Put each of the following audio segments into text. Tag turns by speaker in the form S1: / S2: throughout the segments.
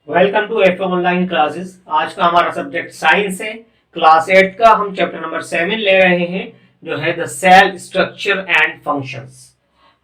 S1: Welcome to F online classes. आज का हमारा सब्जेक्ट साइंस है। क्लास 8 का हम चैप्टर नंबर 7 ले रहे हैं, जो है the cell structure and functions.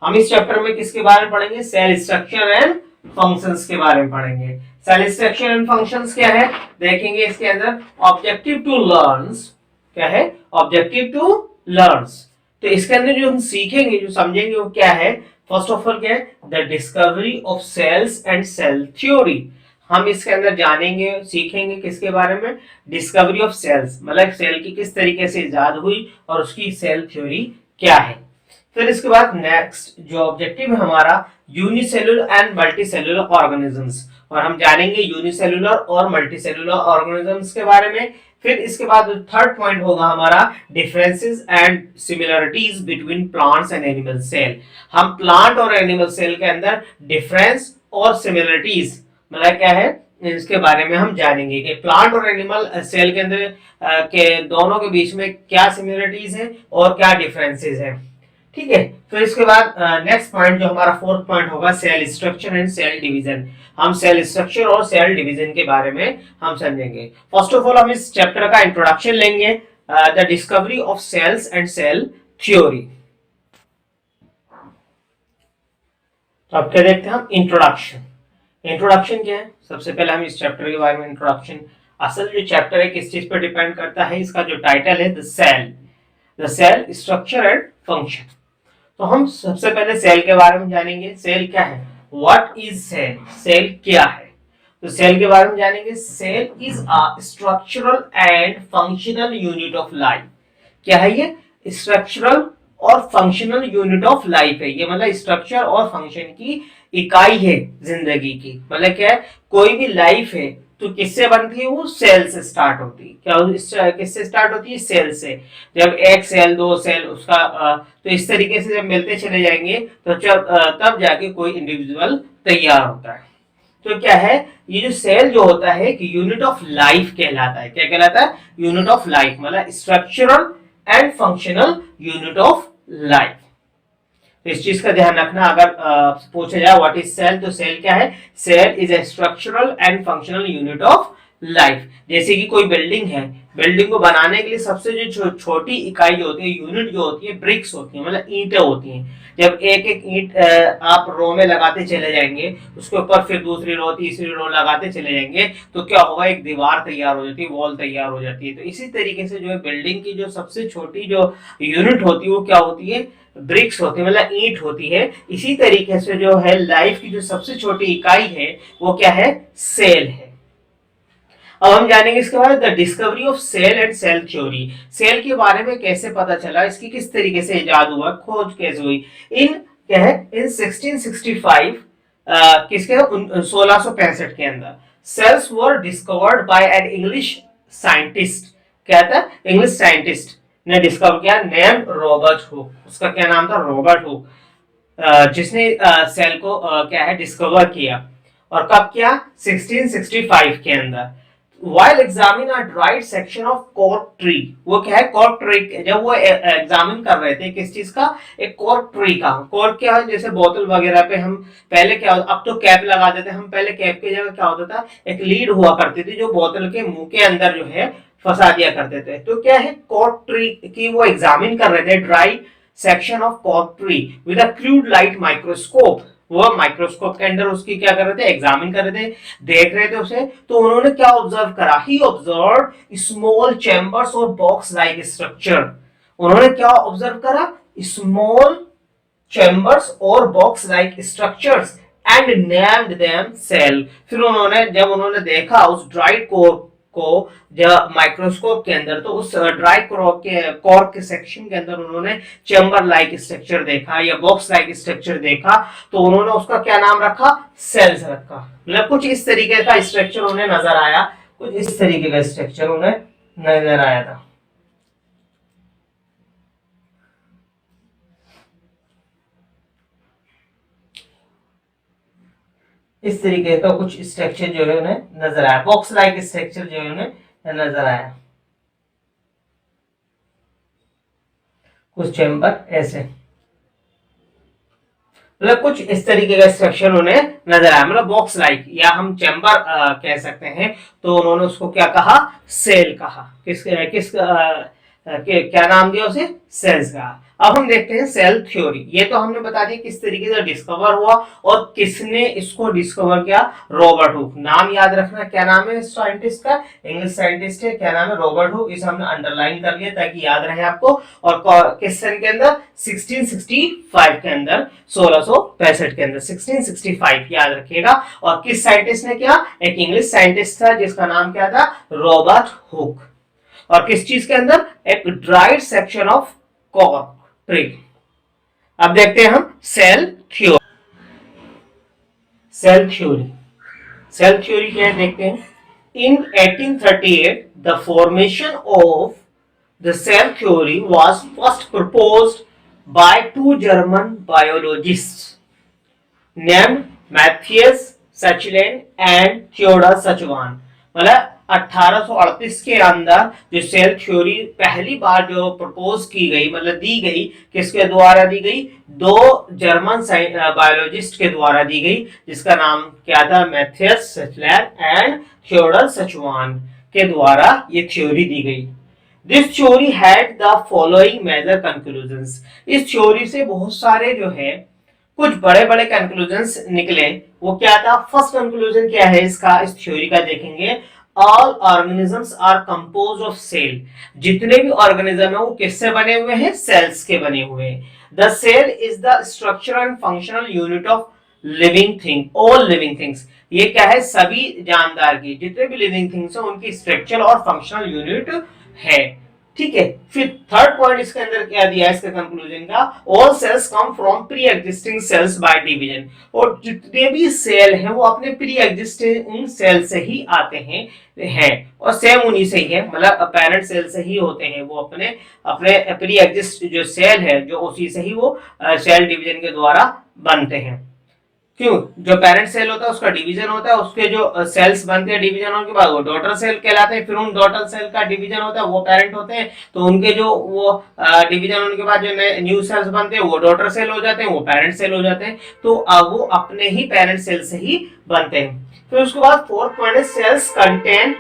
S1: हम इस चैप्टर में किसके बारे में पढ़ेंगे? सेल स्ट्रक्चर एंड फंक्शंस के बारे में पढ़ेंगे। सेल स्ट्रक्चर एंड फंक्शंस क्या है देखेंगे। इसके अंदर ऑब्जेक्टिव टू लर्न्स क्या है? Objective to learns. तो इसके अंदर जो हम सीखेंगे, जो समझेंगे, वो क्या है? फर्स्ट ऑफ ऑल क्या है? The discovery of cells and cell theory. हम इसके अंदर जानेंगे, सीखेंगे किसके बारे में? डिस्कवरी ऑफ सेल्स, मतलब सेल की किस तरीके से इजाद हुई और उसकी सेल थ्योरी क्या है। फिर इसके बाद नेक्स्ट जो ऑब्जेक्टिव है हमारा, यूनिसेलुलर एंड मल्टीसेलुलर ऑर्गेनिजम्स, और हम जानेंगे यूनिसेलुलर और मल्टीसेलुलर ऑर्गेनिजम्स के बारे में। फिर इसके बाद थर्ड पॉइंट होगा हमारा differences and similarities between plants and animal cell. हम प्लांट और एनिमल सेल के अंदर डिफरेंस और सिमिलरिटीज मतलब क्या है, इसके बारे में हम जानेंगे कि प्लांट और एनिमल सेल के अंदर के दोनों के बीच में क्या सिमिलरिटीज है और क्या डिफरेंसेस है। ठीक है। फिर इसके बाद नेक्स्ट पॉइंट जो हमारा फोर्थ पॉइंट होगा, cell structure and cell division. हम सेल स्ट्रक्चर और सेल डिवीजन के बारे में हम समझेंगे। फर्स्ट ऑफ ऑल हम इस चैप्टर का इंट्रोडक्शन लेंगे, the discovery of cells and cell theory. तो अब क्या देखते हैं हम? इंट्रोडक्शन। इंट्रोडक्शन क्या है? सबसे पहले हम इस चैप्टर के बारे में इंट्रोडक्शन। असल जो चैप्टर है किस चीज पर डिपेंड करता है? इसका जो टाइटल है the cell structure and function. तो हम सबसे पहले सेल के बारे में जानेंगे। सेल क्या है? What is cell? सेल क्या है? तो सेल के बारे में जानेंगे। Cell is a structural and functional unit of life. क्या है ये? स्ट्रक्चरल और फंक्शनल यूनिट ऑफ लाइफ है ये, मतलब स्ट्रक्चर और फंक्शन की इकाई है जिंदगी की। मतलब क्या है? कोई भी लाइफ है तो किससे बनती है? वो सेल से स्टार्ट होती है। क्या किससे स्टार्ट होती है? सेल से। जब एक सेल, दो सेल, उसका तो इस तरीके से जब मिलते चले जाएंगे तो तब जाके कोई इंडिविजुअल तैयार होता है। तो क्या है? ये जो सेल जो होता है कि यूनिट ऑफ लाइफ कहलाता है। क्या कहलाता है? यूनिट ऑफ लाइफ, मतलब structural and functional unit of life. तो इस चीज का ध्यान रखना। अगर पूछा जाए व्हाट इज सेल, तो सेल क्या है? Cell is a structural and functional unit of life. जैसे कि कोई बिल्डिंग है, बिल्डिंग को बनाने के लिए सबसे जो छोटी इकाई जो होती है, यूनिट जो होती है, ब्रिक्स होती है, मतलब ईंटें होती हैं। जब एक एक ईंट आप रो में लगाते चले जाएंगे, उसके ऊपर फिर दूसरी रो, तीसरी रो लगाते चले जाएंगे, तो क्या होगा? एक दीवार तैयार हो जाती है, वॉल तैयार हो जाती है। तो इसी तरीके से जो है बिल्डिंग की जो सबसे छोटी जो यूनिट होती है वो क्या होती है? ब्रिक्स होती है, मतलब ईंट होती है। इसी तरीके से जो है लाइफ की जो सबसे छोटी इकाई है वो क्या है? सेल है। अब हम जानेंगे इसके बाद the discovery of cell and cell theory. Cell के बारे में कैसे पता चला, इसकी किस तरीके से इजाद हुआ, खोज कैसे हुई। इन क्या है? इन 1665 किसके 1665 के अंदर cells were discovered by an English scientist. क्या था? इंग्लिश साइंटिस्ट ने डिस्कवर किया, नेम रॉबर्ट हुक। उसका क्या नाम था? रॉबर्ट हुक, जिसने सेल को क्या है? डिस्कवर किया। और कब किया? 1665 के अंदर। while examine a dried section of cork tree। वो क्या है? cork tree। जब वो एग्जामिन कर रहे थे किस चीज का? एक cork tree का। cork क्या है? जैसे बोतल वगैरह पे हम पहले क्या, अब तो कैप लगा देते हैं हम, पहले कैप की जगह क्या होता था? एक लीड हुआ करती थी जो बोतल के मुंह के अंदर जो है फंसा दिया करते थे। तो क्या है? cork ट्री की वो एग्जामिन कर रहे थे, dry section of cork tree with a crude light microscope. वो माइक्रोस्कोप के अंदर उसकी क्या कर रहे थे? एग्जामिन कर रहे थे, देख रहे थे उसे। तो उन्होंने क्या ऑब्जर्व करा? ही ऑब्जर्व स्मॉल चैम्बर्स और बॉक्स लाइक स्ट्रक्चर। उन्होंने क्या ऑब्जर्व करा? स्मॉल चैम्बर्स और box like structures and named them cell. फिर उन्होंने जब उन्होंने देखा उस ड्राई कोर को जब माइक्रोस्कोप के अंदर, तो उस ड्राई कॉर्क के सेक्शन के अंदर उन्होंने चैम्बर लाइक स्ट्रक्चर देखा या बॉक्स लाइक स्ट्रक्चर देखा। तो उन्होंने उसका क्या नाम रखा? सेल्स रखा। मतलब कुछ इस तरीके का स्ट्रक्चर उन्हें नजर आया, कुछ इस तरीके का स्ट्रक्चर उन्हें नजर आया था। इस तरीके का कुछ स्ट्रक्चर जो है उन्हें नजर आया, बॉक्स लाइक स्ट्रक्चर जो है उन्हें नजर आया, कुछ चैम्बर ऐसे। मतलब कुछ इस तरीके का स्ट्रक्चर उन्हें नजर आया, मतलब बॉक्स लाइक, या हम चैम्बर कह सकते हैं। तो उन्होंने उसको क्या कहा, सेल कहा। क्या नाम दिया उसे, सेल्स का। अब हम देखते हैं सेल थ्योरी। ये तो हमने बता दिया किस तरीके से डिस्कवर हुआ और किसने इसको डिस्कवर किया, रॉबर्ट हुक। नाम याद रखना, क्या नाम है साइंटिस्ट का, इंग्लिश साइंटिस्ट है, क्या नाम है, रॉबर्ट हुक। इसे हमने अंडरलाइन कर लिया ताकि याद रहे आपको। और किस सन के अंदर, 1665 के अंदर, 1665 के अंदर, 1665 याद रखिएगा। और किस साइंटिस्ट ने किया, एक इंग्लिश साइंटिस्ट था जिसका नाम क्या था, रॉबर्ट हुक। और किस चीज के अंदर, एक dried section of cork tree. अब देखते हैं हम cell theory. Cell theory, cell theory क्या है देखते हैं। In 1838 the formation of the cell theory was first proposed by two German biologists named Matthias Schleiden and Theodor Schwann. मतलब 1838 के अंदर जो सेल थ्योरी पहली बार जो प्रपोज की गई, मतलब दी गई, किसके द्वारा दी गई, दो जर्मन बायोलॉजिस्ट के द्वारा दी गई, जिसका नाम क्या था, Matthias Schleiden and Theodor Schwann के द्वारा ये थ्योरी दी गई। This theory had the following major conclusions. इस थ्योरी से बहुत सारे जो है कुछ बड़े बड़े कंक्लूजन्स निकले। वो क्या था, फर्स्ट कंक्लूजन क्या है इसका, इस थ्योरी का देखेंगे। All organisms are compose of cell. जितने भी ऑर्गेनिज्म है वो किससे बने हुए हैं, सेल्स के बने हुए हैं। The cell is the structural and functional unit of living thing, all living things. ये क्या है, सभी जानदार की, जितने भी लिविंग थिंग्स हैं उनकी स्ट्रक्चरल और फंक्शनल यूनिट है। ठीक है, फिर थर्ड पॉइंट इसके अंदर क्या दिया है इसके कंक्लूजन का, all cells come from pre existing cells by division. और जितने भी सेल हैं वो अपने प्री एग्जिस्टिंग सेल से ही आते हैं और सेम उन्हीं से ही है, मतलब पेरेंट सेल से ही होते हैं वो, अपने अपने प्री एग्जिस्ट जो सेल है जो उसी से ही वो सेल डिवीजन के द्वारा बनते हैं। क्यों, जो पेरेंट सेल होता है उसका डिवीजन होता है, उसके जो सेल्स बनते हैं डिवीजन होने के बाद वो डॉटर सेल कहलाते हैं। फिर उन डॉटर सेल का डिवीजन होता है, वो पेरेंट होते हैं, तो उनके जो वो डिवीजन होने के बाद जो न्यू सेल्स बनते हैं वो डॉटर सेल हो जाते हैं, वो पेरेंट सेल हो जाते हैं। तो वो अपने ही पेरेंट सेल से ही बनते हैं। फिर उसके बाद फोर्थ पॉइंट है sales contain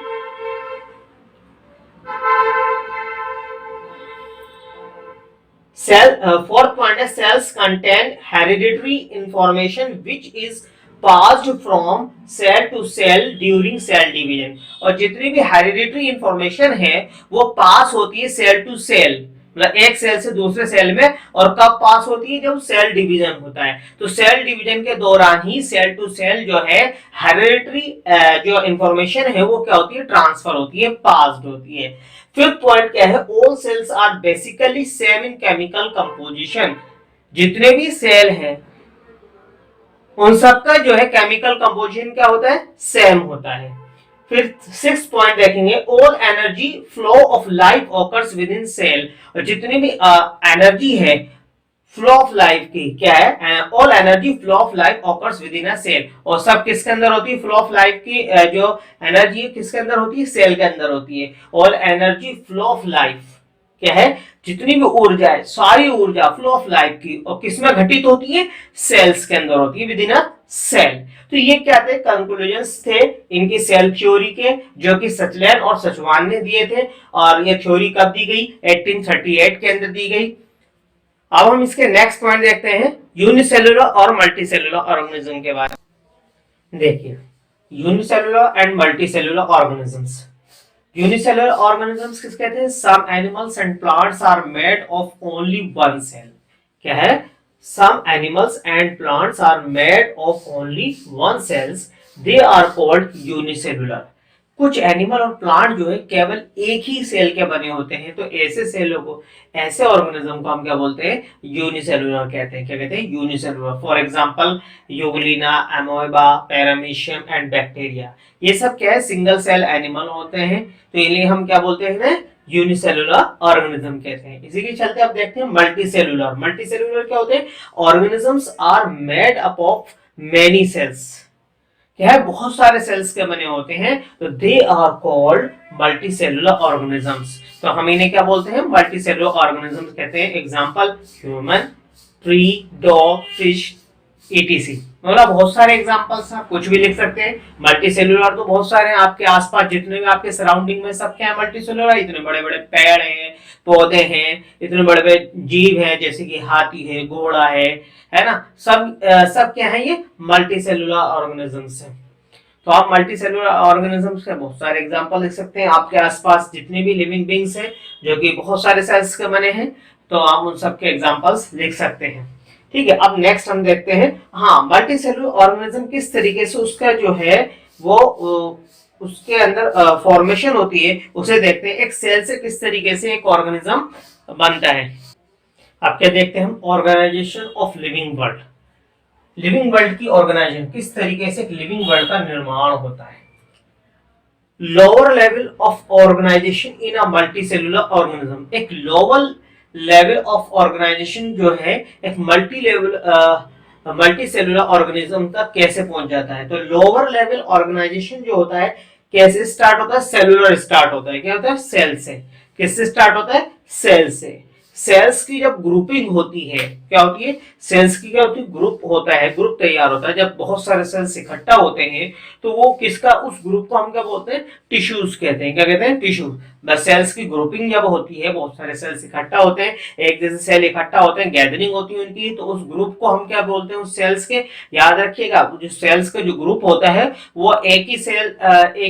S1: fourth point is cells contain hereditary information which is passed from cell to cell during cell division। और जितनी भी हेरिडिटरी इंफॉर्मेशन है वो पास होती है सेल टू सेल, मतलब एक सेल से दूसरे सेल में। और कब पास होती है, जब सेल डिवीजन होता है। तो सेल डिवीजन के दौरान ही सेल टू सेल जो है हेरिडिटरी जो इंफॉर्मेशन है वो क्या होती है, ट्रांसफर होती है, पास्ड होती है। फिफ्थ पॉइंट क्या है, all cells are basically same in chemical composition. जितने भी सेल हैं उन सबका जो है केमिकल कंपोजिशन क्या होता है, सेम होता है। फिर सिक्स पॉइंट देखेंगे, all energy flow of life occurs within cell. और जितनी भी एनर्जी है फ्लो ऑफ लाइफ की क्या है, all energy flow of life occurs within a cell. और सब किसके अंदर होती है, फ्लो ऑफ लाइफ की जो एनर्जी है किसके अंदर होती है, सेल के अंदर होती है। All energy flow of life क्या है, जितनी भी ऊर्जा है सारी ऊर्जा फ्लो ऑफ लाइफ की और किसमें घटित होती है, सेल्स के अंदर होती है, विद इन अ सेल। तो ये क्या थे, कंक्लूजन्स थे इनकी सेल थ्योरी के, जो कि सचलेन और सचवान ने दिए थे। और ये थ्योरी कब दी गई, 1838 के अंदर दी गई। अब हम इसके नेक्स्ट पॉइंट देखते हैं, यूनिसेलुलर और मल्टीसेलुलर ऑर्गेनिज्म के बारे में। देखिए, unicellular and multicellular organisms. Unicellular organisms किस कहते हैं, some animals and plants are made of only one cell. क्या है, some animals and plants are made of only one cells, they are called unicellular. कुछ एनिमल और plant जो है केवल एक ही सेल के बने होते हैं, तो ऐसे सेलों को, ऐसे ऑर्गेनिज्म को हम क्या बोलते हैं, यूनिसेलुलर कहते हैं। क्या कहते हैं, unicellular. For example euglena, amoeba, paramecium and bacteria, ये सब क्या है, सिंगल सेल एनिमल होते हैं, तो इन्हें हम क्या बोलते हैं, यूनिसेलुलर ऑर्गेनिज्म कहते हैं। इसी के चलते आप देखते हैं मल्टीसेलुलर। मल्टीसेलुलर क्या होते हैं, organisms are made up of many cells. क्या है, बहुत सारे सेल्स के बने होते हैं, तो they are called multicellular organisms. तो हम इन्हें क्या बोलते हैं, मल्टीसेलुलर ऑर्गेनिजम्स कहते हैं। Example human, tree, dog, fish, ETC। मतलब बहुत सारे एग्जांपल्स आप कुछ भी लिख सकते हैं। मल्टी सेलुलर तो बहुत सारे हैं, आपके आसपास जितने भी आपके सराउंडिंग में सब क्या है, मल्टी सेलुलर। इतने बड़े बड़े पेड़ हैं, पौधे हैं, इतने बड़े बड़े जीव हैं, जैसे कि हाथी है, घोड़ा है ना, सब क्या है, ये मल्टी सेलुलर ऑर्गेनिजम्स है। तो आप मल्टी सेलुलर ऑर्गेनिजम्स के बहुत सारे एग्जांपल लिख सकते हैं। आपके आसपास जितने भी लिविंग बींग्स हैं जो कि बहुत सारे सेल्स के बने हैं, तो आप उन सबके एग्जांपल्स लिख सकते हैं। ठीक है, अब नेक्स्ट हम देखते हैं, हाँ, मल्टी सेलुलर ऑर्गेनिज्म किस तरीके से उसका जो है वो उसके अंदर फॉर्मेशन होती है, उसे देखते हैं। एक सेल से किस तरीके से एक ऑर्गेनिज्म बनता है। अब क्या देखते हैं हम, organisation of living world. Living world की ऑर्गेनाइजेशन, किस तरीके से एक लिविंग वर्ल्ड का निर्माण होता है। Lower level of organisation in a multicellular organism. एक लोअर लेवल ऑफ ऑर्गेनाइजेशन जो है एक मल्टी सेलुलर ऑर्गेनिज्म तक कैसे पहुंच जाता है। तो लोअर लेवल ऑर्गेनाइजेशन जो होता है कैसे स्टार्ट होता है, सेलुलर स्टार्ट होता है। क्या होता है, सेल से। किससे स्टार्ट होता है, सेल से। सेल्स की जब ग्रुपिंग होती है, क्या होती है, सेल्स की क्या होती है, ग्रुप होता है, ग्रुप तैयार होता है। जब बहुत सारे सेल्स इकट्ठा होते हैं तो वो किसका, उस ग्रुप को हम क्या बोलते हैं, टिश्यूज कहते हैं। क्या कहते हैं, टिश्यू। बस सेल्स की ग्रुपिंग जब होती है, बहुत सारे सेल्स इकट्ठा होते हैं, एक जैसे सेल इकट्ठा होते हैं, गैदरिंग होती है उनकी, तो उस ग्रुप को हम क्या बोलते हैं, उस सेल्स के। याद रखिएगा, जो सेल्स का जो ग्रुप होता है वो एक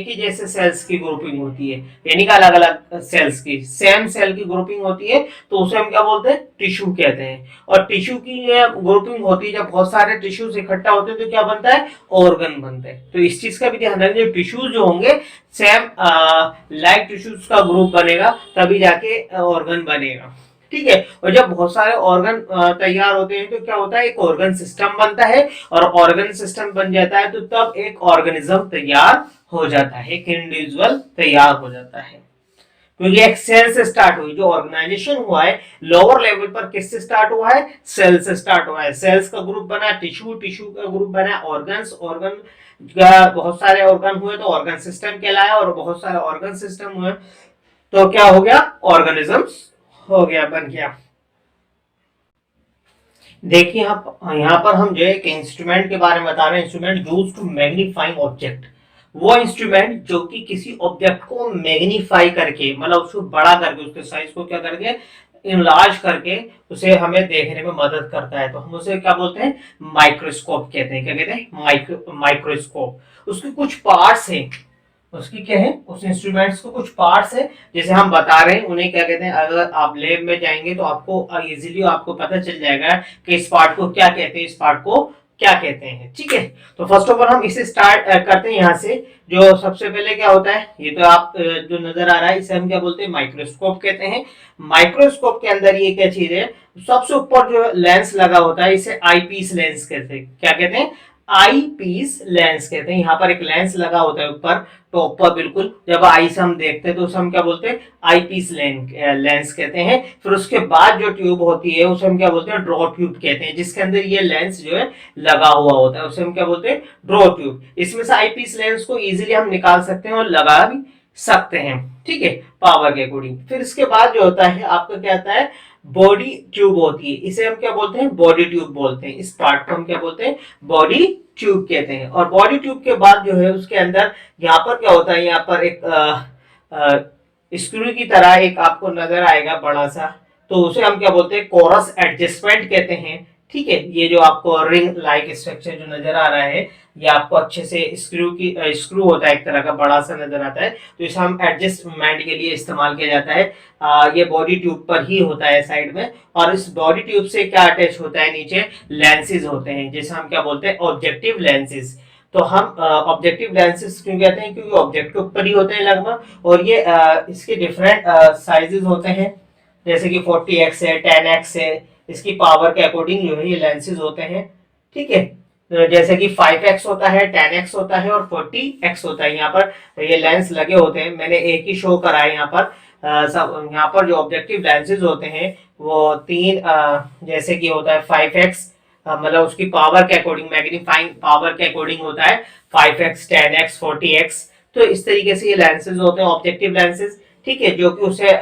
S1: ही जैसे सेल्स की ग्रुपिंग होती है, यानी कि अलग अलग सेल्स की सेम सेल की ग्रुपिंग होती है, तो उसे हम क्या बोलते हैं, टिश्यू कहते हैं। और टिश्यू की ग्रुपिंग होती है, जब बहुत सारे टिश्यूज इकट्ठा होते हैं तो क्या बनता है, ऑर्गन बनते हैं। तो इस चीज का भी ध्यान रखिए, टिश्यूज जो होंगे सेम लाइक टिश्यूज का ग्रुप बनेगा, तभी जाके ऑर्गन बनेगा। ठीक है, और जब बहुत सारे ऑर्गन तैयार होते हैं तो क्या होता है, एक ऑर्गन सिस्टम बनता है। और ऑर्गन सिस्टम बन जाता है तो तब एक ऑर्गेनिज्म तैयार हो जाता है, एक इंडिविजुअल तैयार हो जाता है। क्योंकि एक सेल से स्टार्ट हुई, जो ऑर्गेनाइजेशन हुआ है लोअर लेवल पर किससे स्टार्ट हुआ है, सेल से स्टार्ट हुआ है। सेल्स का ग्रुप बना, टिश्यू, टिश्यू का ग्रुप बना, ऑर्गन्स, ऑर्गन का बहुत सारे ऑर्गन हुए तो ऑर्गन सिस्टम कहलाया, और बहुत सारे ऑर्गन सिस्टम हुए तो क्या हो गया, ऑर्गेनिजम्स हो गया, बन गया। देखिए यहाँ पर हम जो एक इंस्ट्रूमेंट के बारे में बता रहे हैं, instrument used to magnifying object. वो इंस्ट्रूमेंट जो कि किसी ऑब्जेक्ट को मैग्नीफाई करके, मतलब उसको बड़ा करके, उसके साइज को क्या करके, इनलार्ज करके उसे हमें देखने में मदद करता है, तो हम उसे क्या बोलते हैं, माइक्रोस्कोप कहते हैं। क्या कहते हैं, माइक्रोस्कोप। उसके कुछ पार्ट्स हैं, उसकी क्या है, उस इंस्ट्रूमेंट्स को कुछ पार्ट्स है, जैसे हम बता रहे हैं, उन्हें क्या कहते हैं। अगर आप लैब में जाएंगे तो आपको इजीली आपको पता चल जाएगा कि इस पार्ट को क्या कहते हैं, इस पार्ट को क्या कहते हैं। ठीक है, तो फर्स्ट ऑफ ऑल हम इसे स्टार्ट करते हैं यहाँ से। जो सबसे पहले क्या होता है, ये तो आप जो नजर आ रहा है, इसे हम क्या बोलते हैं, माइक्रोस्कोप कहते हैं। माइक्रोस्कोप के अंदर ये क्या चीज है, सबसे ऊपर जो लेंस लगा होता है, इसे आईपीस लेंस कहते हैं। क्या कहते हैं, आई पीस लेंस कहते हैं। यहाँ पर एक लेंस लगा होता है ऊपर टॉप पर, बिल्कुल जब आई से हम देखते हैं तो उसे हम क्या बोलते हैं, आई पीस लेंस कहते हैं। फिर उसके बाद जो ट्यूब होती है उसे हम क्या बोलते हैं, ड्रॉ ट्यूब कहते हैं, जिसके अंदर ये लेंस जो है लगा हुआ होता है, उसे हम क्या बोलते हैं, ड्रॉ ट्यूब। इसमें से आई पीस लेंस को इजिली हम निकाल सकते हैं और लगा भी सकते हैं, ठीक है, पावर के अकॉर्डिंग। फिर इसके बाद जो होता है आपका क्या आता है, बॉडी ट्यूब होती है, इसे हम क्या बोलते हैं, बॉडी ट्यूब बोलते हैं। इस पार्ट को हम क्या बोलते हैं, बॉडी ट्यूब कहते हैं। और बॉडी ट्यूब के बाद जो है उसके अंदर यहाँ पर क्या होता है, यहाँ पर एक स्क्रू की तरह एक आपको नजर आएगा बड़ा सा, तो उसे हम क्या बोलते हैं, कोरस एडजस्टमेंट कहते हैं। ठीक है, ये जो आपको रिंग लाइक स्ट्रक्चर जो नजर आ रहा है, ये आपको अच्छे से स्क्रू होता है, एक तरह का बड़ा सा नजर आता है, तो इसे हम एडजस्टमेंट के लिए इस्तेमाल किया जाता है। ये बॉडी ट्यूब पर ही होता है साइड में। और इस बॉडी ट्यूब से क्या अटैच होता है, नीचे लेंसेज होते हैं, जैसे हम क्या बोलते हैं, ऑब्जेक्टिव लेंसेज। तो हम ऑब्जेक्टिव लेंसेज क्यों कहते हैं, क्योंकि ऑब्जेक्ट के ऊपर ही होते हैं लगभग, और ये इसके डिफरेंट साइजेस होते हैं, जैसे कि 40x है, 10x है, इसकी पावर के अकॉर्डिंग जो है ये लेंसेज होते हैं। ठीक है, जैसे कि 5x होता है, 10x होता है और 40x होता है। यहाँ पर ये लेंस लगे होते हैं, मैंने एक ही शो करा है यहाँ पर। सब यहाँ पर जो ऑब्जेक्टिव लेंसेज होते हैं वो तीन, जैसे कि होता है 5x, मतलब उसकी पावर के अकॉर्डिंग, मैग्नीफाइंग पावर के अकॉर्डिंग होता है 5x, 10x, 40x। तो इस तरीके से ये लेंसेज होते हैं, ऑब्जेक्टिव लेंसेज। ठीक है, जो कि उसे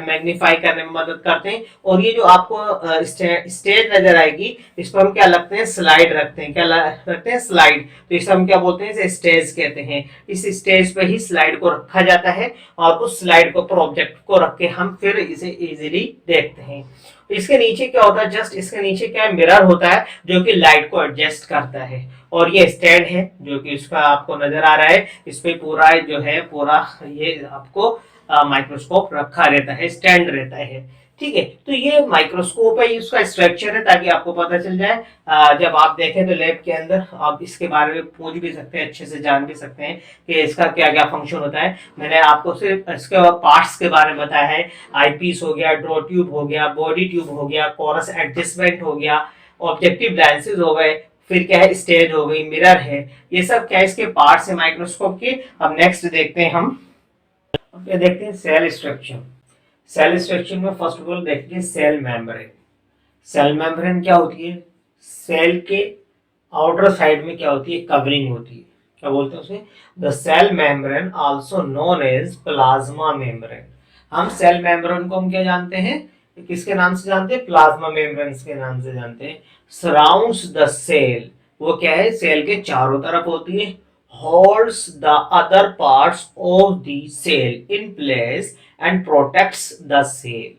S1: मैग्नीफाई करने में मदद करते हैं। और ये जो आपको स्टेज नजर आएगी, इस पर हम क्या लगते हैं, स्लाइड रखते हैं। क्या रखते हैं, स्लाइड। तो इसे हम क्या बोलते हैं, इसे स्टेज कहते हैं। इस स्टेज पे ही स्लाइड को रखा जाता है और उस स्लाइड को पर ऑब्जेक्ट को रख के हम फिर इसे इजीली देखते हैं। इसके नीचे क्या होता है, जस्ट इसके नीचे क्या मिरर होता है जो कि लाइट को एडजस्ट करता है। और ये स्टैंड है जो कि इसका आपको नजर आ रहा है, इस पे पूरा जो है पूरा ये आपको माइक्रोस्कोप रखा रहता है, स्टैंड रहता है। ठीक है, तो ये माइक्रोस्कोप है, इसका स्ट्रक्चर है, ताकि आपको पता चल जाए जब आप देखें तो लैब के अंदर आप इसके बारे में पूछ भी सकते हैं, अच्छे से जान भी सकते हैं कि इसका क्या क्या फंक्शन होता है। मैंने आपको सिर्फ इसके पार्ट्स के बारे में बताया है। आईपीस हो गया, ड्रॉ ट्यूब हो गया, बॉडी ट्यूब हो गया, कोरस एडजस्टमेंट हो गया, ऑब्जेक्टिव लेंसेज हो गए, फिर क्या है, स्टेज हो गई, मिरर है। ये सब क्या इसके पार्ट्स है माइक्रोस्कोप के। अब नेक्स्ट देखते हैं हम, ये देखते हैं सेल स्ट्रक्चर। सेल स्ट्रक्चर में फर्स्ट ऑफ ऑल देखते हैं सेल मेम्ब्रेन। सेल मेम्ब्रेन क्या होती है, सेल के आउटर साइड में क्या होती है, कवरिंग होती है। क्या बोलते हैं उसे, the cell membrane also known as plasma membrane. हम सेल मेम्ब्रेन को हम क्या जानते हैं, किसके नाम से जानते हैं, प्लाज्मा मेम्ब्रेन के नाम से जानते हैं। सराउंड्स द सेल, वो क्या है, सेल के चारों तरफ होती है। holds the other parts of the cell in place and protects the cell।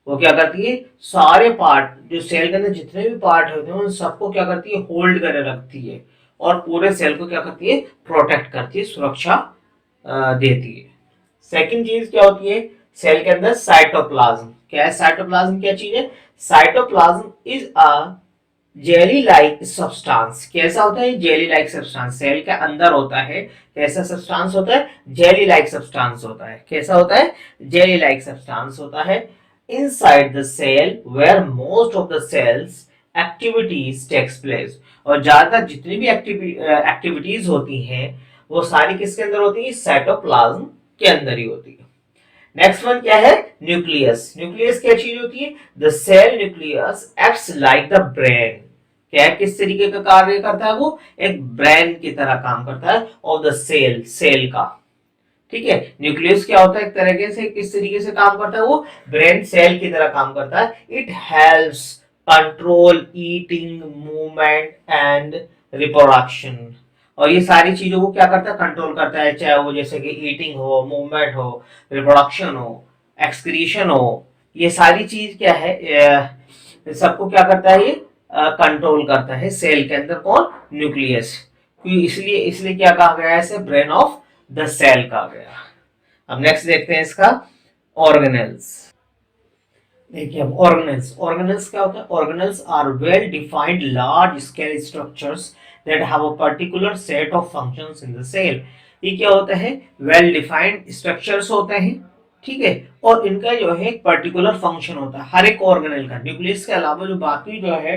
S1: वो क्या करती है, सारे पार्ट जो सेल के अंदर जितने भी पार्ट होते हैं उन सबको क्या करती है, होल्ड करे रखती है और पूरे सेल को क्या करती है, प्रोटेक्ट करती है, सुरक्षा देती है। सेकंड चीज क्या होती है सेल के अंदर, साइटोप्लाज्म। क्या है साइटोप्लाज्म, क्या चीज है, cytoplasm is a jelly like substance. कैसा होता है, जेली लाइक सब्सटेंस, सेल के अंदर होता है। कैसा सब्सटेंस होता है, जेली लाइक सब्सटेंस होता है। कैसा होता है, जेली लाइक सब्सटेंस होता है। Inside the cell where most of the cells activities takes place. और ज्यादातर जितनी भी एक्टिविटीज होती हैं वो सारी किसके अंदर होती है, साइटोप्लाज्म के अंदर ही होती है। नेक्स्ट वन क्या है, न्यूक्लियस। न्यूक्लियस क्या चीज होती है, the cell nucleus acts like the brain. क्या है, किस तरीके का कार्य करता है, वो एक ब्रेन की तरह काम करता है ऑफ द सेल, सेल का। ठीक है, न्यूक्लियस क्या होता है, एक तरीके से किस तरीके से काम करता है, वो ब्रेन सेल की तरह काम करता है। It helps control eating, movement and reproduction. और ये सारी चीजों को क्या करता है, कंट्रोल करता है, चाहे वो जैसे कि ईटिंग हो, मूवमेंट हो, रिप्रोडक्शन हो, एक्सक्रीशन हो। ये सारी चीज क्या है, सबको क्या करता है, ये कंट्रोल करता है सेल के अंदर। कौन, न्यूक्लियस। इसलिए इसलिए क्या कहा गया है इसे, ब्रेन ऑफ द सेल कहा गया। अब नेक्स्ट देखते हैं इसका, ऑर्गेनेल्स। देखिए अब ऑर्गेनेल्स, ऑर्गेनेल्स क्या होता है, organelles are well defined large scale structures that have a particular set of functions in the cell। ये क्या होता है, वेल डिफाइंड स्ट्रक्चर्स होते हैं। ठीक है, और इनका जो है एक पर्टिकुलर फंक्शन होता है हर एक ऑर्गेनेल का। न्यूक्लियस के अलावा जो बाकी जो है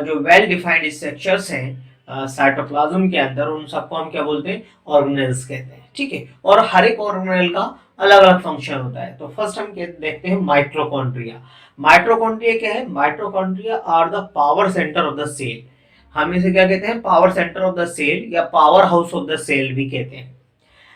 S1: जो वेल डिफाइंड स्ट्रक्चर्स हैं साइटोप्लाज्म के अंदर, उन सबको हम क्या बोलते हैं, ऑर्गेनेल्स कहते हैं। ठीक है, और हर एक ऑर्गेनेल का अलग अलग फंक्शन होता है। तो फर्स्ट हम देखते हैं माइटोकॉन्ड्रिया। माइटोकॉन्ड्रिया क्या है, mitochondria are the power center of the cell. हम इसे क्या कहते हैं, power center of the cell या power house of the cell भी कहते हैं।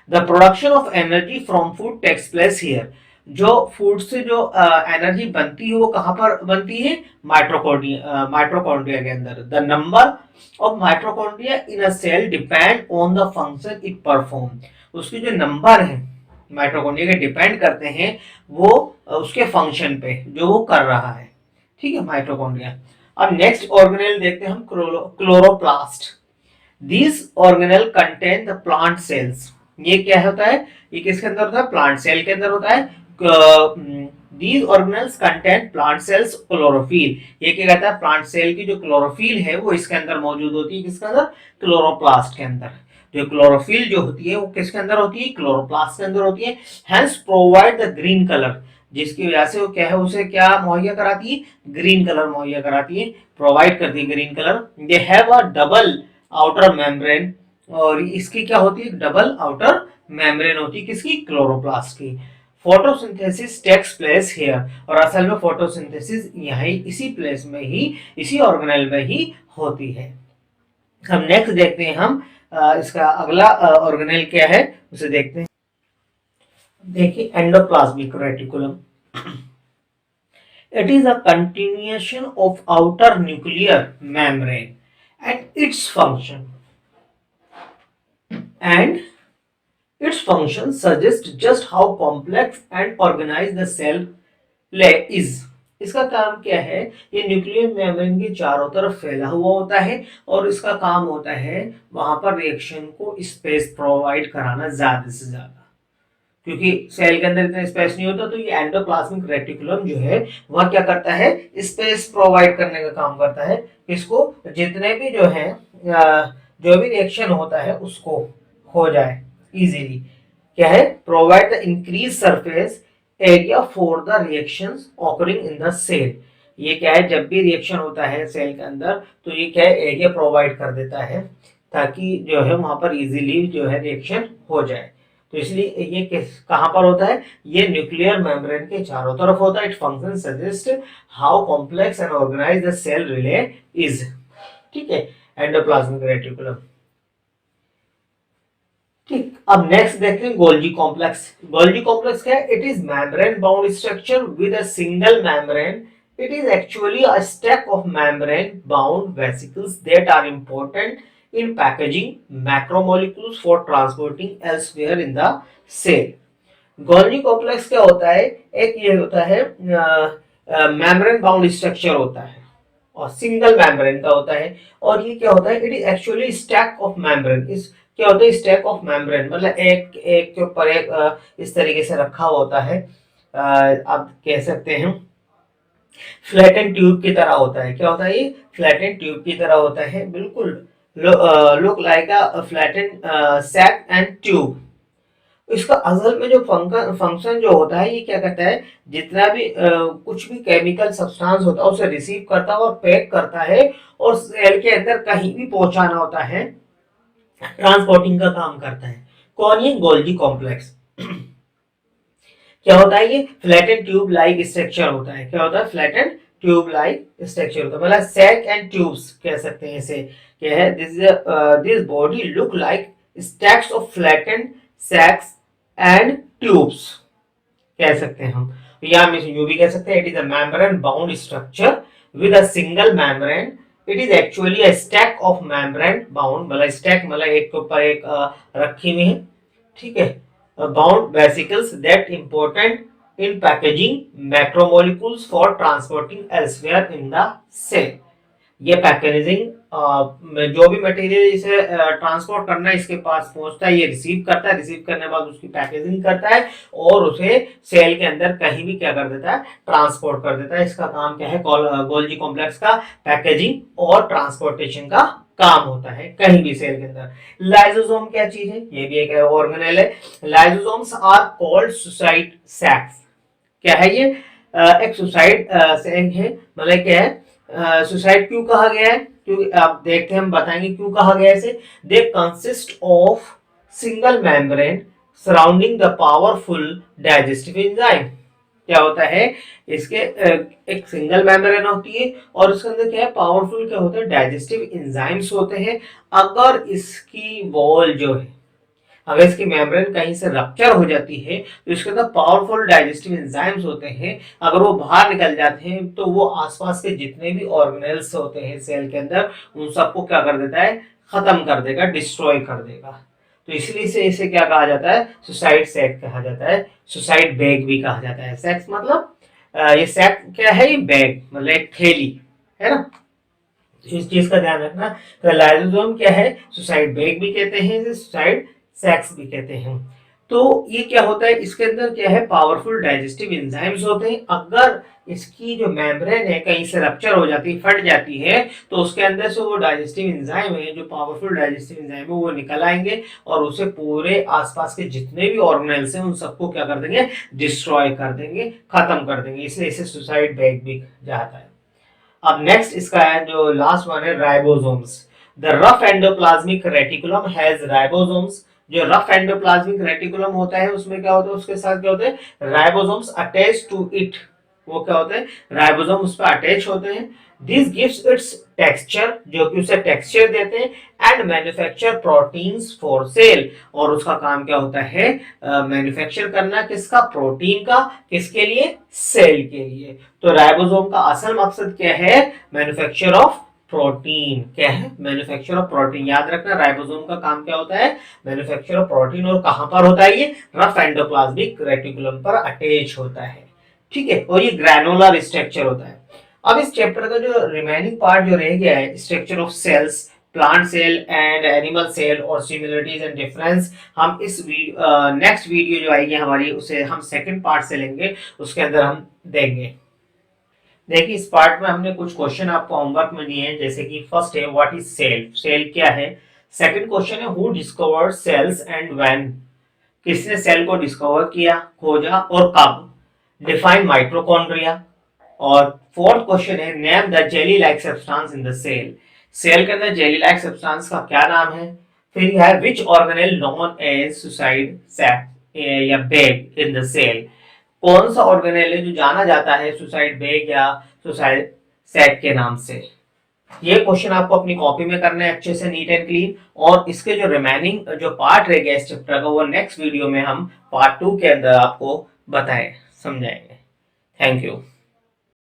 S1: The production of energy from food takes place here. जो फूड से जो एनर्जी बनती है वो कहां पर बनती है, माइटोकॉन्ड्रिया के अंदर। The number of mitochondria in a cell depend on the function it perform. उसकी जो नंबर है माइटोकॉन्ड्रिया के डिपेंड करते हैं वो उसके फंक्शन पे जो वो कर रहा है। ठीक है, माइटोकॉन्ड्रिया। अब नेक्स्ट ऑर्गेनेल देखते हैं हम, chloroplast. These organelle contain the plant cells। ये क्या होता है, ये किसके अंदर होता है, प्लांट सेल के अंदर होता है। These organelles contain plant cells chlorophyll. ये क्या कहता है, प्लांट सेल की जो क्लोरोफिल है वो इसके अंदर मौजूद होती है, किसके अंदर, क्लोरोप्लास्ट के अंदर। जो क्लोरोफिल जो होती है वो किसके अंदर होती है, क्लोरोप्लास्ट के अंदर होती है। Hence provide the green color, जिसकी वजह से वो क्या है, उसे क्या मुहैया कराती है, ग्रीन कलर मुहैया कराती है, प्रोवाइड करती है green colour. They have a double outer membrane, और इसकी क्या होती है, डबल आउटर मेम्ब्रेन होती है, किसकी, क्लोरोप्लास्ट की। फोटोसिंथेसिस टेक्स प्लेस हियर, और असल में फोटोसिंथेसिस यहीं इसी प्लेस में ही, इसी ऑर्गेनेल में ही होती है। हम नेक्स्ट देखते हैं हम इसका अगला ऑर्गेनेल क्या है उसे देखते हैं। देखिए endoplasmic reticulum, it is a continuation of outer nuclear membrane and and its function suggests just how complex and organized the cell is. इसका काम क्या है, ये न्यूक्लियर मेम्ब्रेन के चारों तरफ फैला हुआ होता है और इसका काम होता है वहां पर रिएक्शन को स्पेस प्रोवाइड कराना ज्यादा से ज्यादा, क्योंकि सेल के अंदर इतना स्पेस नहीं होता, तो ये एंडोप्लाज्मिक रेटिकुलम जो है वह क्या करता है, स्पेस प्रोवाइड करने का काम करता है। इसको जितने भी जो है जो भी रिएक्शन होता है उसको हो जाए इजीली, क्या है, provide the increase surface area for the reactions occurring in the cell. ये क्या है, जब भी रिएक्शन होता है सेल के अंदर तो ये क्या है, एरिया प्रोवाइड कर देता है ताकि जो है वहां पर इजीली जो है रिएक्शन हो जाए। तो इसलिए ये कहां पर होता है, ये न्यूक्लियर मेम्ब्रेन के चारों तरफ होता है। It function suggest how complex and organise the cell really is. ठीक है, एंडोप्लाज्मिक रेटिकुलम। ठीक, अब नेक्स्ट देखते हैं गोल्जी कॉम्प्लेक्स। गोल्जी कॉम्प्लेक्स क्या है, it is membrane bound structure with a single membrane. It is actually a stack of membrane-bound vesicles that are important in packaging macromolecules for transporting elsewhere in the cell. Golgi complex क्या होता है, एक ये होता है membrane bound structure होता है और सिंगल मेम्ब्रेन का होता है। और ये क्या होता है, it is actually stack of membrane. इस क्या होता है, स्टैक ऑफ मेम्ब्रेन मतलब एक एक के ऊपर एक इस तरीके से रखा होता है। आप कह सकते हैं फ्लैटन ट्यूब की तरह होता है। क्या होता है, ये फ्लैटन ट्यूब की तरह होता है, बिल्कुल look like a flatten sac and tube. इसका असल में जो फंक्शन जो होता है, ये क्या करता है, जितना भी कुछ भी केमिकल सब्सटेंस होता है उसे रिसीव करता है और पैक करता है और सेल के अंदर कहीं भी पहुंचाना होता है, ट्रांसपोर्टिंग का काम करता है। कौन, ये गोल्जी कॉम्प्लेक्स। क्या होता है, ये फ्लैटन ट्यूब लाइक स्ट्रक्चर होता है। क्या होता है, फ्लैटन ट्यूब लाइक स्ट्रक्चर होता है, मतलब सैक एंड ट्यूब्स कह सकते हैं इसे। क्या है, this body look like stacks of flatten sacs and tubes कह सकते हैं हम। या हम इसे यूं भी कह सकते हैं, it is a membrane bound structure with a single membrane. It is actually a stack of membrane bound, मतलब स्टैक मतलब एक के ऊपर एक रखी हुई है। ठीक है, bound vesicles that important in packaging macromolecules for transporting elsewhere in the cell। ये पैकेजिंग जो भी मटेरियल इसे ट्रांसपोर्ट करना है इसके पास पहुंचता है, ये रिसीव करता है, रिसीव करने के बाद उसकी पैकेजिंग करता है और उसे सेल के अंदर कहीं भी क्या कर देता है, ट्रांसपोर्ट कर देता है। इसका काम क्या है, गोल्जी कॉम्प्लेक्स का पैकेजिंग और ट्रांसपोर्टेशन का काम होता है कहीं भी सेल के अंदर। लाइसोसोम क्या चीज है, ये भी एक ऑर्गेनेल है। Lysosomes are called suicide sacs. क्या है ये, एक सुसाइड सैक है, मतलब क्या है, सुसाइड क्यों कहा गया है, क्योंकि आप देखते हैं हम बताएंगे क्यों कहा गया है इसे। They consist of single membrane surrounding the powerful digestive enzyme. क्या होता है, इसके एक सिंगल मेम्ब्रेन होती है और उसके अंदर क्या है, पावरफुल क्या होता है, डाइजेस्टिव एंजाइम्स होते हैं। अगर इसकी वॉल जो है, अगर इसकी मेम्ब्रेन कहीं से रप्चर हो जाती है तो इसके अंदर पावरफुल डाइजेस्टिव एंजाइम्स होते हैं, अगर वो बाहर निकल जाते हैं तो वो आसपास के जितने भी ऑर्गेनेल्स होते हैं सेल के अंदर उन सबको क्या कर देता है, खत्म कर देगा, डिस्ट्रॉय कर देगा। तो इसलिए से इसे क्या कहा जाता है, सुसाइड सैक कहा जाता है, सुसाइड बैग भी कहा जाता है। सैक्स मतलब ये सैक क्या है, ये बैग मतलब एक थैली है ना, इस चीज का ध्यान रखना। तो लाइसोसोम क्या है, सुसाइड बैग भी कहते हैं, सुसाइड सैक्स भी कहते हैं। तो ये क्या होता है, इसके अंदर क्या है, पावरफुल डाइजेस्टिव एंजाइम्स होते हैं। अगर इसकी जो मेम्ब्रेन है कहीं से रप्चर हो जाती है, फट जाती है, तो उसके अंदर से वो डाइजेस्टिव एंजाइम है, जो पावरफुल डाइजेस्टिव एंजाइम है, वो निकल आएंगे और उसे पूरे आसपास के जितने भी ऑर्गेनेल्स हैं उन सबको क्या कर देंगे, डिस्ट्रॉय कर देंगे, खत्म कर देंगे। इसलिए इसे सुसाइड बैग भी जाता है। अब नेक्स्ट इसका है जो लास्ट वन है, ribosomes. The rough endoplasmic reticulum has ribosomes. जो रफ एंडोप्लाज्मिक रेटिकुलम होता है उसमें क्या होता है, उसके साथ क्या होते हैं, राइबोसोम्स अटैच टू इट। वो क्या होते हैं, राइबोसोम उस पर अटैच होते हैं दिस गिव्स इट्स टेक्सचर, जो कि उसे टेक्सचर देते हैं, and manufacture proteins for sale, और उसका काम क्या होता है, मैन्युफैक्चर करना, किसका, प्रोटीन का, किसके लिए, सेल के लिए। तो राइबोसोम का असल मकसद क्या है, मैन्युफैक्चर ऑफ प्रोटीन। क्या है, मैन्युफैक्चर ऑफ प्रोटीन। याद रखना राइबोसोम का काम क्या होता है, मैन्युफैक्चर ऑफ प्रोटीन, और कहां पर होता है ये, रफ एंडोप्लाज्मिक रेटिकुलम पर अटैच होता है। ठीक है, और ये ग्रैनुलर स्ट्रक्चर होता है। अब इस चैप्टर का जो रिमेनिंग पार्ट जो रह गया है, structure of cells, plant cell and animal cell, और सिमिलरिटीज एंड डिफरेंस, हम इस नेक्स्ट वीडियो जो आएगी हमारी, उसे हम सेकंड पार्ट से लेंगे, उसके अंदर हम देंगे। देखिए, इस पार्ट में हमने कुछ क्वेश्चन आपको होमवर्क में दिए हैं, जैसे कि फर्स्ट है व्हाट इज सेल, सेल क्या है। सेकंड क्वेश्चन है who discovered cells and when, किसने सेल को डिस्कवर किया, खोजा, और कब। Define mitochondria. और फोर्थ क्वेश्चन है name the jelly like substance in the cell, cell के अंदर जेली लाइक सब्सटेंस का क्या नाम है। फिर है which organelle known as suicide sac या बैग इन द सेल, कौन सा ऑर्गेनेल है जो जाना जाता है सुसाइड बैग या सुसाइड सैक के नाम से। ये क्वेश्चन आपको अपनी कॉपी में करना है अच्छे से, नीट एंड क्लीन। और इसके जो रिमेनिंग जो पार्ट रह गया इस चैप्टर का, वो नेक्स्ट वीडियो में हम पार्ट 2 के अंदर आपको बताएं, समझाएंगे। Thank you.